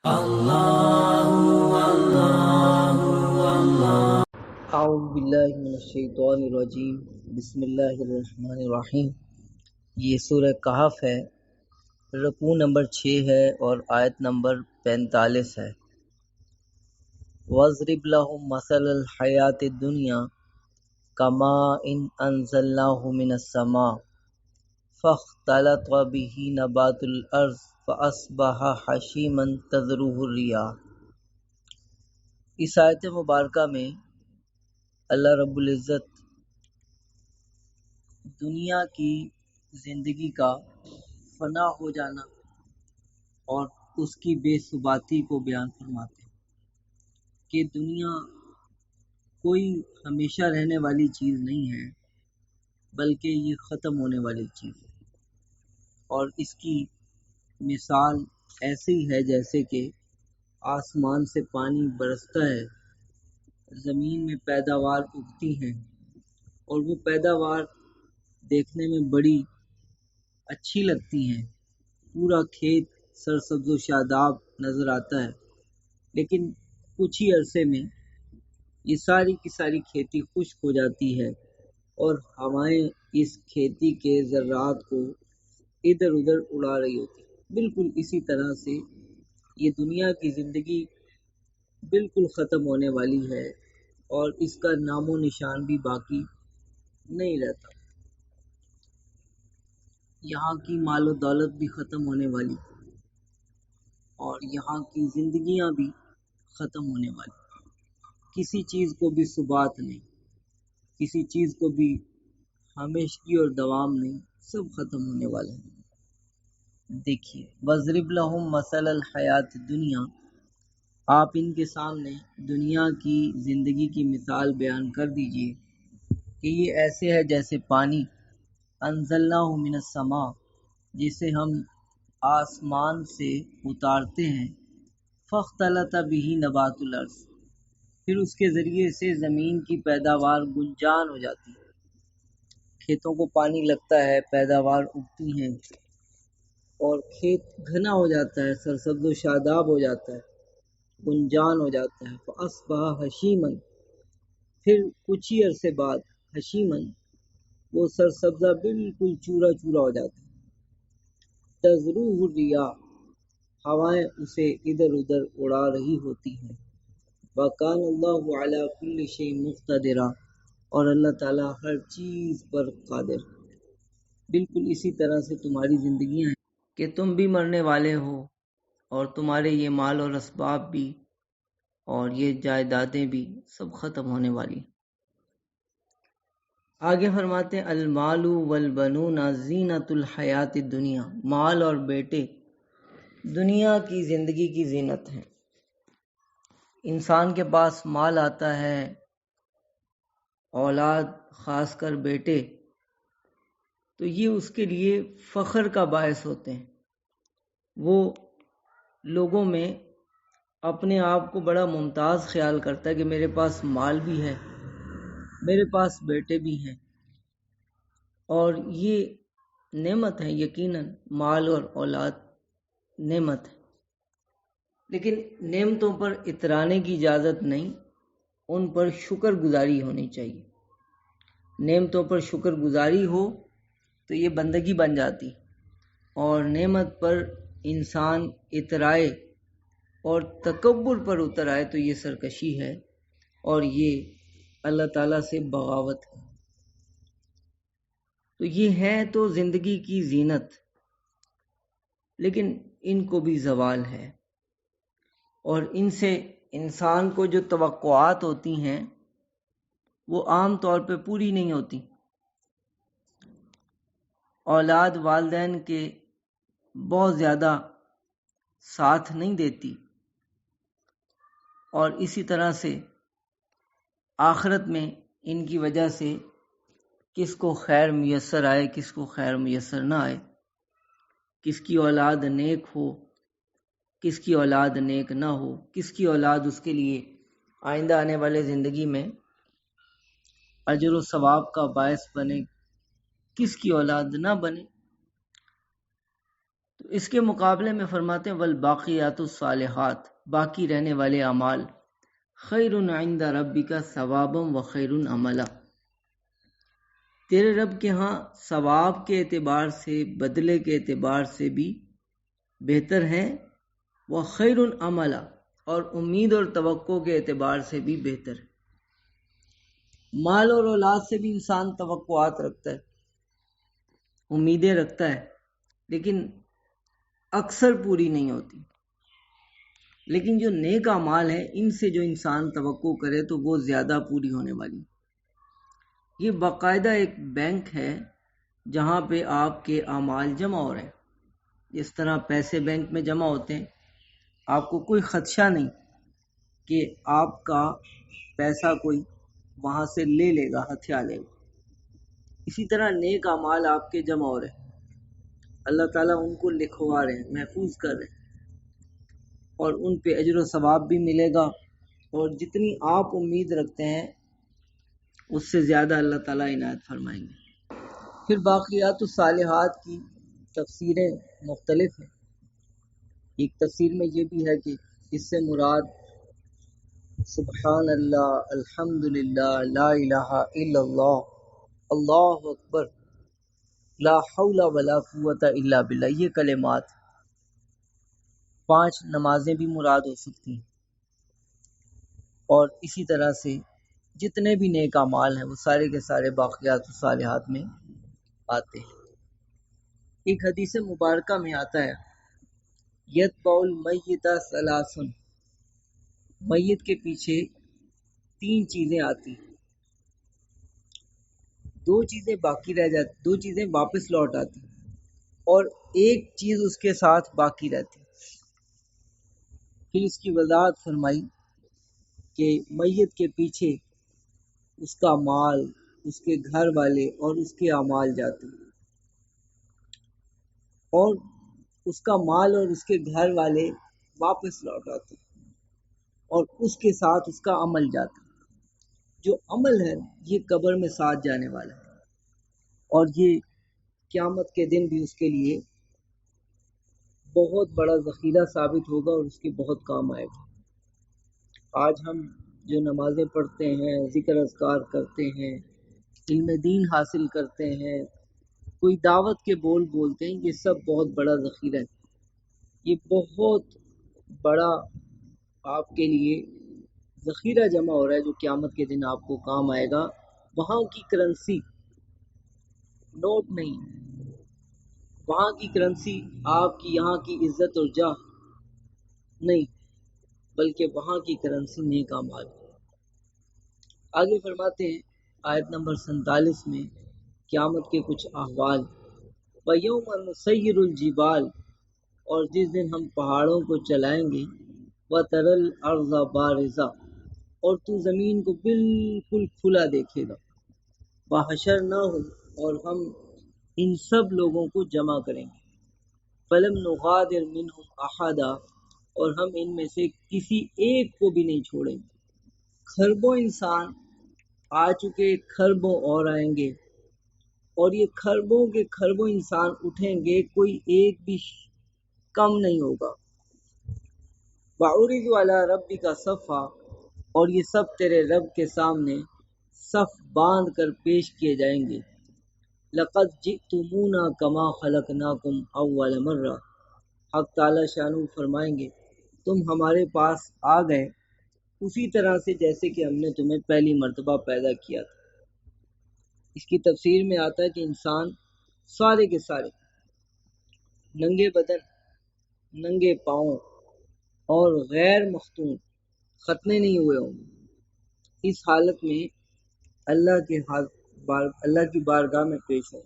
اعوذ باللہ من الشیطان الرجیم بسم اللہ الرحمن الرحیم۔ یہ سورہ کہف ہے، رکوع نمبر 6 ہے اور آیت نمبر 45 ہے۔ وَاضْرِبْ لَهُم مَثَلَ الْحَيَاةِ الدُّنْيَا كَمَاءٍ أَنزَلْنَاهُ مِنَ السَّمَاءِ فَاخْتَلَطَ بِهِ نَبَاتُ الْأَرْضِ فَأَصْبَحَ حَشِيمًا تَذْرُوهُ الرِّيَاحُ۔ اس آیت مبارکہ میں اللہ رب العزت دنیا کی زندگی کا فنا ہو جانا اور اس کی بے ثباتی کو بیان فرماتے ہیں کہ دنیا کوئی ہمیشہ رہنے والی چیز نہیں ہے، بلکہ یہ ختم ہونے والی چیز ہے، اور اس کی مثال ایسی ہے جیسے کہ آسمان سے پانی برستا ہے، زمین میں پیداوار اگتی ہیں اور وہ پیداوار دیکھنے میں بڑی اچھی لگتی ہیں، پورا کھیت سرسبز و شاداب نظر آتا ہے، لیکن کچھ ہی عرصے میں یہ ساری کی ساری کھیتی خشک ہو جاتی ہے اور ہوائیں اس کھیتی کے ذرات کو ادھر ادھر اڑا رہی ہوتی ہیں۔ بالکل اسی طرح سے یہ دنیا کی زندگی بالکل ختم ہونے والی ہے اور اس کا نام و نشان بھی باقی نہیں رہتا۔ یہاں کی مال و دولت بھی ختم ہونے والی اور یہاں کی زندگیاں بھی ختم ہونے والی، کسی چیز کو بھی ثبات نہیں، کسی چیز کو بھی ہمیشگی اور دوام نہیں، سب ختم ہونے والے ہیں۔ دیکھیے وَاضْرِبْ لَهُم مَثَلَ الْحَيَاةِ الدُّنْيَا، آپ ان کے سامنے دنیا کی زندگی کی مثال بیان کر دیجئے کہ یہ ایسے ہے جیسے پانی انزلناہ من السماء، جسے ہم آسمان سے اتارتے ہیں، فاختلط بہ نبات الارض، پھر اس کے ذریعے سے زمین کی پیداوار گنجان ہو جاتی ہے، کھیتوں کو پانی لگتا ہے، پیداوار اگتی ہیں اور کھیت گھنا ہو جاتا ہے، سرسبز و شاداب ہو جاتا ہے، گنجان ہو جاتا ہے۔ فاصبح حشیما، پھر کچھ ہی عرصے بعد حشیما، وہ سرسبزہ بالکل چورا چورا ہو جاتا ہے۔ تذروہ الریاح، ہوائیں اسے ادھر ادھر اڑا رہی ہوتی ہیں۔ وَكَانَ اللَّهُ عَلَى كُلِّ شَيْءٍ مُقْتَدِرًا، اور اللہ تعالیٰ ہر چیز پر قادر۔ بالکل اسی طرح سے تمہاری زندگیاں ہیں کہ تم بھی مرنے والے ہو اور تمہارے یہ مال اور اسباب بھی اور یہ جائیدادیں بھی سب ختم ہونے والی۔ آگے فرماتے ہیں المال والبنون زینت الحیات الدنیا، مال اور بیٹے دنیا کی زندگی کی زینت ہیں۔ انسان کے پاس مال آتا ہے، اولاد خاص کر بیٹے، تو یہ اس کے لیے فخر کا باعث ہوتے ہیں۔ وہ لوگوں میں اپنے آپ کو بڑا ممتاز خیال کرتا ہے کہ میرے پاس مال بھی ہے، میرے پاس بیٹے بھی ہیں، اور یہ نعمت ہے، یقیناً مال اور اولاد نعمت ہے، لیکن نعمتوں پر اترانے کی اجازت نہیں، ان پر شکر گزاری ہونی چاہیے۔ نعمتوں پر شکر گزاری ہو تو یہ بندگی بن جاتی، اور نعمت پر انسان اترائے اور تکبر پر اتر آئے تو یہ سرکشی ہے اور یہ اللہ تعالیٰ سے بغاوت ہے۔ تو یہ ہے تو زندگی کی زینت، لیکن ان کو بھی زوال ہے، اور ان سے انسان کو جو توقعات ہوتی ہیں وہ عام طور پہ پوری نہیں ہوتی۔ اولاد والدین کے بہت زیادہ ساتھ نہیں دیتی، اور اسی طرح سے آخرت میں ان کی وجہ سے کس کو خیر میسر آئے، کس کو خیر میسر نہ آئے، کس کی اولاد نیک ہو، کس کی اولاد نیک نہ ہو، کس کی اولاد اس کے لیے آئندہ آنے والے زندگی میں اجر و ثواب کا باعث بنے، کس کی اولاد نہ بنے۔ تو اس کے مقابلے میں فرماتے ہیں والباقیات الصالحات، باقی رہنے والے اعمال، خیر عند ربک ثوابا و خیر عملا، تیرے رب کے ہاں ثواب کے اعتبار سے، بدلے کے اعتبار سے بھی بہتر ہیں، وہ خیر عملا، اور امید اور توقع کے اعتبار سے بھی بہتر ہے۔ مال اور اولاد سے بھی انسان توقعات رکھتا ہے، امیدیں رکھتا ہے، لیکن اکثر پوری نہیں ہوتی۔ لیکن جو نیک اعمال ہیں ان سے جو انسان توقع کرے تو وہ زیادہ پوری ہونے والی۔ یہ باقاعدہ ایک بینک ہے جہاں پہ آپ کے اعمال جمع ہو رہے ہیں، جس طرح پیسے بینک میں جمع ہوتے ہیں، آپ کو کوئی خدشہ نہیں کہ آپ کا پیسہ کوئی وہاں سے لے لے گا، ہتھیا لے گا۔ اسی طرح نیک اعمال آپ کے جمع ہو رہے ہیں، اللہ تعالیٰ ان کو لکھوا رہے ہیں، محفوظ کر رہے ہیں، اور ان پہ اجر و ثواب بھی ملے گا، اور جتنی آپ امید رکھتے ہیں اس سے زیادہ اللہ تعالیٰ عنایت فرمائیں گے۔ پھر باقیات الصالحات کی تفسیریں مختلف ہیں۔ ایک تفسیر میں یہ بھی ہے کہ اس سے مراد سبحان اللہ، الحمدللہ، لا الہ الا اللہ، اللہ اکبر، لا حول ولا قوت الا باللہ، یہ کلمات 5 نمازیں بھی مراد ہو سکتی ہیں، اور اسی طرح سے جتنے بھی نیک اعمال ہیں وہ سارے کے سارے باقیات الصالحات میں آتے ہیں۔ ایک حدیث مبارکہ میں آتا ہے یتبع المیت ثلاث، میت کے پیچھے 3 چیزیں آتی ہیں، 2 چیزیں باقی رہ جاتی، 2 چیزیں واپس لوٹ آتی اور ایک چیز اس کے ساتھ باقی رہتی۔ پھر اس کی وضاحت فرمائی کہ میت کے پیچھے اس کا مال، اس کے گھر والے اور اس کے اعمال جاتے ہیں، اور اس کا مال اور اس کے گھر والے واپس لوٹ آتے ہیں، اور اس کے ساتھ اس کا عمل جاتا ہے۔ جو عمل ہے یہ قبر میں ساتھ جانے والا ہے، اور یہ قیامت کے دن بھی اس کے لیے بہت بڑا ذخیرہ ثابت ہوگا اور اس کے بہت کام آئے گا۔ آج ہم جو نمازیں پڑھتے ہیں، ذکر اذکار کرتے ہیں، علم دین حاصل کرتے ہیں، کوئی دعوت کے بول بولتے ہیں، یہ سب بہت بڑا ذخیرہ ہے۔ یہ بہت بڑا آپ کے لیے ذخیرہ جمع ہو رہا ہے جو قیامت کے دن آپ کو کام آئے گا۔ وہاں کی کرنسی نوٹ نہیں، وہاں کی کرنسی آپ کی یہاں کی عزت اور جاہ نہیں، بلکہ وہاں کی کرنسی نیک اعمال۔ آگے فرماتے ہیں آیت نمبر 47 میں قیامت کے کچھ احوال، وَيَوْمَ نُسَيِّرُ الْجِبَالَ، اور جس دن ہم پہاڑوں کو چلائیں گے، وَتَرَى الْأَرْضَ بَارِزَةً، اور تو زمین کو بالکل کھلا دیکھے گا، وَحَشَرْنَاهُمْ، اور ہم ان سب لوگوں کو جمع کریں گے، فَلَمْ نُغَادِرْ مِنْهُمْ أَحَدًا، اور ہم ان میں سے کسی ایک کو بھی نہیں چھوڑیں گے۔ خربوں انسان آ چکے، خربوں اور آئیں گے، اور یہ خربوں کے خربوں انسان اٹھیں گے، کوئی ایک بھی کم نہیں ہوگا۔ وَعُرِضُوا عَلَىٰ رَبِّكَ صَفًّا، اور یہ سب تیرے رب کے سامنے صف باندھ کر پیش کیے جائیں گے۔ لَقَدْ جِئْتُمُونَا كَمَا خَلَقْنَاكُمْ أَوَّلَ مَرَّةٍ، حق تعالیٰ شانہ فرمائیں گے تم ہمارے پاس آ گئے اسی طرح سے جیسے کہ ہم نے تمہیں پہلی مرتبہ پیدا کیا تھا۔ اس کی تفسیر میں آتا ہے کہ انسان سارے کے سارے ننگے بدن، ننگے پاؤں اور غیر مختون، ختنے نہیں ہوئے ہوں گے، اس حالت میں اللہ کی بارگاہ میں پیش ہوں۔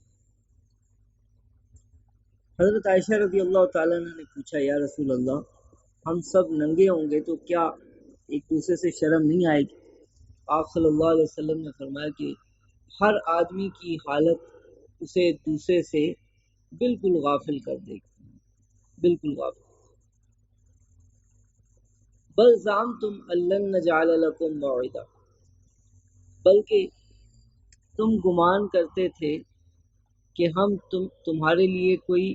حضرت عائشہ رضی اللہ تعالیٰ عنہ نے پوچھا یا رسول اللہ، ہم سب ننگے ہوں گے تو کیا ایک دوسرے سے شرم نہیں آئے گی؟ آپ صلی اللہ علیہ وسلم نے فرمایا کہ ہر آدمی کی حالت اسے دوسرے سے بالکل غافل کر دے گی، بالکل غافل۔ بل زعمتم ان لن نجعل لكم موعدا، بلکہ تم گمان کرتے تھے کہ ہم تمہارے لیے کوئی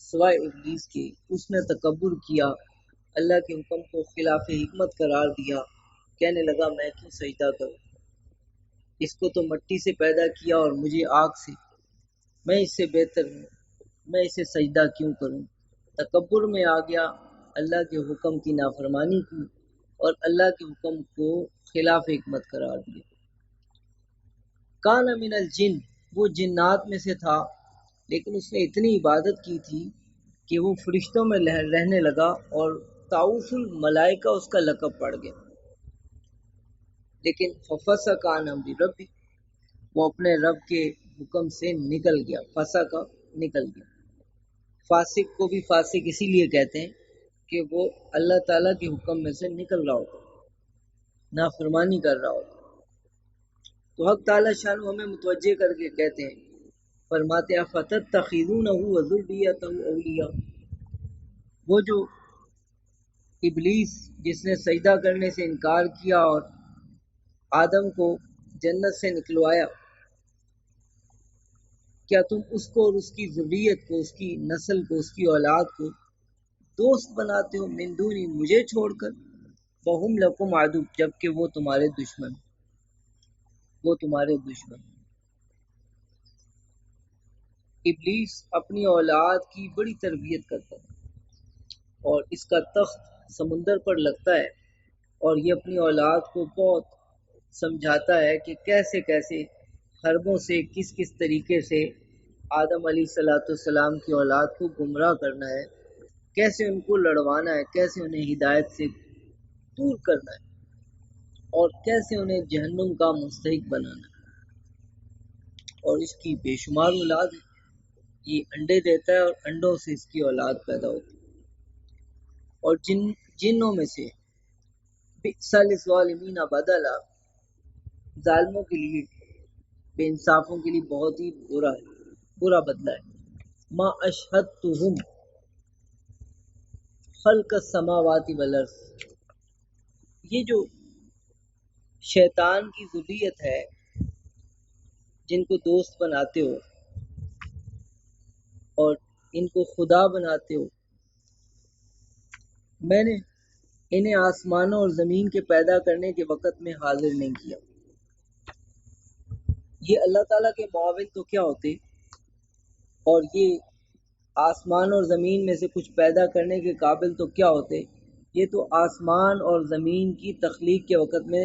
سوائے ابلیس کے، اس نے تکبر کیا، اللہ کے حکم کو خلاف حکمت قرار دیا، کہنے لگا میں کیوں سجدہ کروں، اس کو تو مٹی سے پیدا کیا اور مجھے آگ سے، میں اس سے بہتر ہوں، میں اسے سجدہ کیوں کروں۔ تکبر میں آ گیا، اللہ کے حکم کی نافرمانی کی اور اللہ کے حکم کو خلاف حکمت قرار دیا۔ کان من الجن، وہ جنات میں سے تھا، لیکن اس نے اتنی عبادت کی تھی کہ وہ فرشتوں میں رہنے لگا اور طاؤس الملائکہ اس کا لقب پڑ گیا۔ لیکن ففسق عن امر ربی، وہ اپنے رب کے حکم سے نکل گیا، فسق نکل گیا۔ فاسق کو بھی فاسق اسی لیے کہتے ہیں کہ وہ اللہ تعالیٰ کے حکم میں سے نکل رہا ہوتا، نافرمانی کر رہا ہوتا۔ تو حق تعالیٰ شان ہمیں متوجہ کر کے کہتے ہیں، فرماتے ہیں فَتَتَّخِذُونَهُ وَذُرِّيَّتَهُ أَوْلِيَاءَ، وہ جو ابلیس جس نے سجدہ کرنے سے انکار کیا اور آدم کو جنت سے نکلوایا، کیا تم اس کو اور اس کی ذریت کو، اس کی نسل کو، اس کی اولاد کو دوست بناتے ہو من دونی، مجھے چھوڑ کر، وَهُمْ لَكُمْ عَدُوٌّ، جبکہ وہ تمہارے دشمن، وہ تمہارے دشمن۔ ابلیس اپنی اولاد کی بڑی تربیت کرتا ہے اور اس کا تخت سمندر پر لگتا ہے، اور یہ اپنی اولاد کو بہت سمجھاتا ہے کہ کیسے کیسے حربوں سے کس کس طریقے سے آدم علیہ السلام کی اولاد کو گمراہ کرنا ہے، کیسے ان کو لڑوانا ہے، کیسے انہیں ہدایت سے دور کرنا ہے اور کیسے انہیں جہنم کا مستحق بنانا ہے۔ اور اس کی بے شمار اولاد ہے، یہ انڈے دیتا ہے اور انڈوں سے اس کی اولاد پیدا ہوتی ہے۔ اور جنوں میں سے بئس للظالمین بدلا، ظالموں کے لیے، بے انصافوں کے لیے بہت ہی برا بدلہ ہے۔ ما اشہدتہم خلق السماوات والارض، یہ جو شیطان کی ذریت ہے جن کو دوست بناتے ہو اور ان کو خدا بناتے ہو، میں نے انہیں آسمانوں اور زمین کے پیدا کرنے کے وقت میں حاضر نہیں کیا۔ یہ اللہ تعالیٰ کے معاون تو کیا ہوتے، اور یہ آسمان اور زمین میں سے کچھ پیدا کرنے کے قابل تو کیا ہوتے، یہ تو آسمان اور زمین کی تخلیق کے وقت میں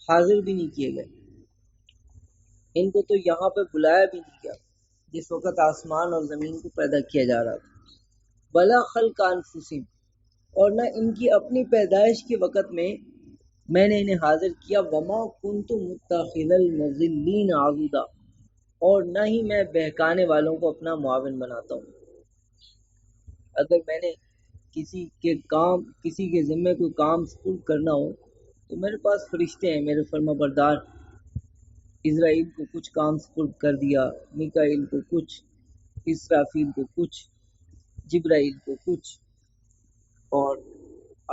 حاضر بھی نہیں کیے گئے، ان کو تو یہاں پہ بلایا بھی نہیں گیا جس وقت آسمان اور زمین کو پیدا کیا جا رہا تھا۔ بلا خلق انفسہم، اور نہ ان کی اپنی پیدائش کے وقت میں نے انہیں حاضر کیا، وما کنت متخذ المضلین عضدا، اور نہ ہی میں بہکانے والوں کو اپنا معاون بناتا ہوں۔ اگر میں نے کسی کے ذمے کوئی کام سپرد کرنا ہو تو میرے پاس فرشتے ہیں، میرے فرما بردار، اسرائیل کو کچھ کام سپرد کر دیا، میکائیل کو کچھ، اسرافیل کو کچھ، جبرائیل کو کچھ، اور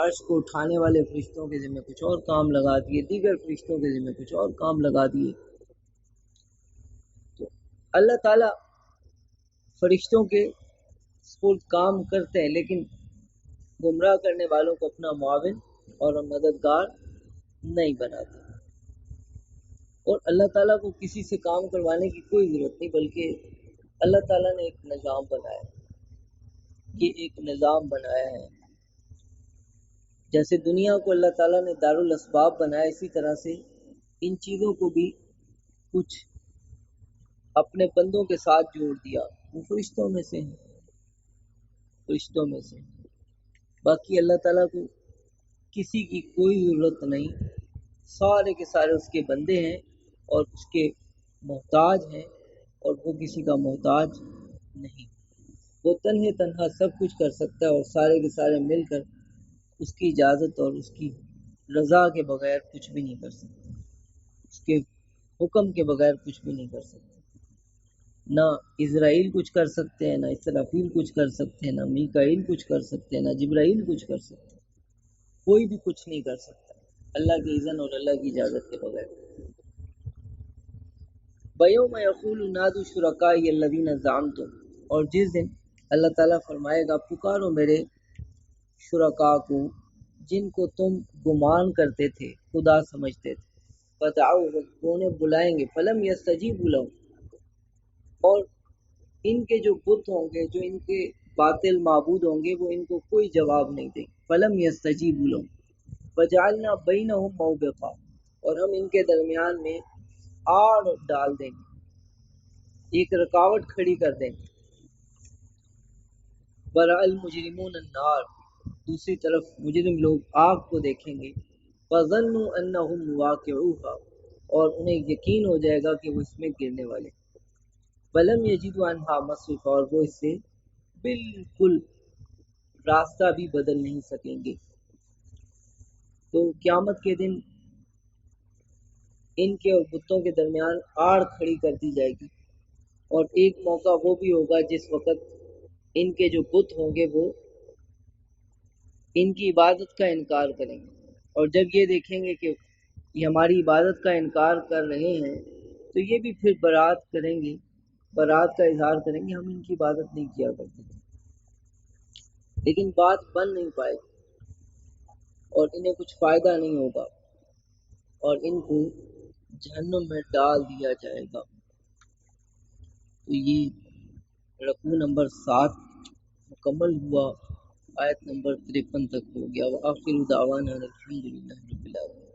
عرش کو اٹھانے والے فرشتوں کے ذمہ کچھ اور کام لگا دیے، دیگر فرشتوں کے ذمہ کچھ اور کام لگا دیے۔ تو اللہ تعالیٰ فرشتوں کے سپرد کام کرتے ہیں، لیکن گمراہ کرنے والوں کو اپنا معاون اور مددگار نہیں بناتے۔ اور اللہ تعالیٰ کو کسی سے کام کروانے کی کوئی ضرورت نہیں، بلکہ اللہ تعالیٰ نے ایک نظام بنایا، یہ ایک نظام بنایا ہے۔ جیسے دنیا کو اللہ تعالیٰ نے دارالاسباب بنایا، اسی طرح سے ان چیزوں کو بھی کچھ اپنے بندوں کے ساتھ جوڑ دیا، وہ فرشتوں میں سے ہیں، فرشتوں میں سے۔ باقی اللہ تعالیٰ کو کسی کی کوئی ضرورت نہیں، سارے کے سارے اس کے بندے ہیں اور اس کے محتاج ہیں، اور وہ کسی کا محتاج نہیں۔ وہ تنہا سب کچھ کر سکتا ہے، اور سارے کے سارے مل کر اس کی اجازت اور اس کی رضا کے بغیر کچھ بھی نہیں کر سکتے، اس کے حکم کے بغیر کچھ بھی نہیں کر سکتے۔ نہ اسرائیل کچھ کر سکتے ہیں، نہ اسرافیل کچھ کر سکتے ہیں، نہ میکائیل کچھ کر سکتے ہیں، نہ جبرائیل کچھ کر سکتے ہیں، کوئی بھی کچھ نہیں کر سکتا اللہ کی اذن اور اللہ کی اجازت کے بغیر۔ وَيَوْمَ يَقُولُ نَادُوا شُرَكَائِيَ الَّذِينَ زَعَمْتُمْ، اور جس دن اللہ تعالیٰ فرمائے گا پکارو میرے شرکا کو جن کو تم گمان کرتے تھے خدا سمجھتے تھے، بتاؤ وہ انہیں بلائیں گے، فلم یستجیبوا لہم، اور ان کے جو بت ہوں گے، جو ان کے باطل معبود ہوں گے، وہ ان کو کوئی جواب نہیں دیں، فلم یستجیبوا لہم وجعلنا بینہم موبقا، اور ہم ان کے درمیان میں آڑ ڈال دیں گے، ایک رکاوٹ کھڑی کر دیں گے، برأ المجرمون النار، دوسری طرف مجرم لوگ آگ کو دیکھیں گے، فظنوا انہم مواقعوہا، اور انہیں یقین ہو جائے گا کہ وہ اس میں گرنے والے، فلم یجدوا عنہا مصرفا، اور وہ اس سے بالکل راستہ بھی بدل نہیں سکیں گے۔ تو قیامت کے دن ان کے اور بتوں کے درمیان آڑ کھڑی کر دی جائے گی، اور ایک موقع وہ بھی ہوگا جس وقت ان کے جو بت ہوں گے وہ ان کی عبادت کا انکار کریں گے، اور جب یہ دیکھیں گے کہ یہ ہماری عبادت کا انکار کر رہے ہیں تو یہ بھی پھر برات کریں گے، برات کا اظہار کریں گے، ہم ان کی عبادت نہیں کیا کرتے تھے، لیکن بات بن نہیں پائے اور انہیں کچھ فائدہ نہیں ہوگا اور ان کو جہنم میں ڈال دیا جائے گا۔ تو یہ رکوع نمبر 7 مکمل ہوا، آیت نمبر 53 تک ہو گیا۔ وآخر دعوانا الحمدللہ رب العالمین۔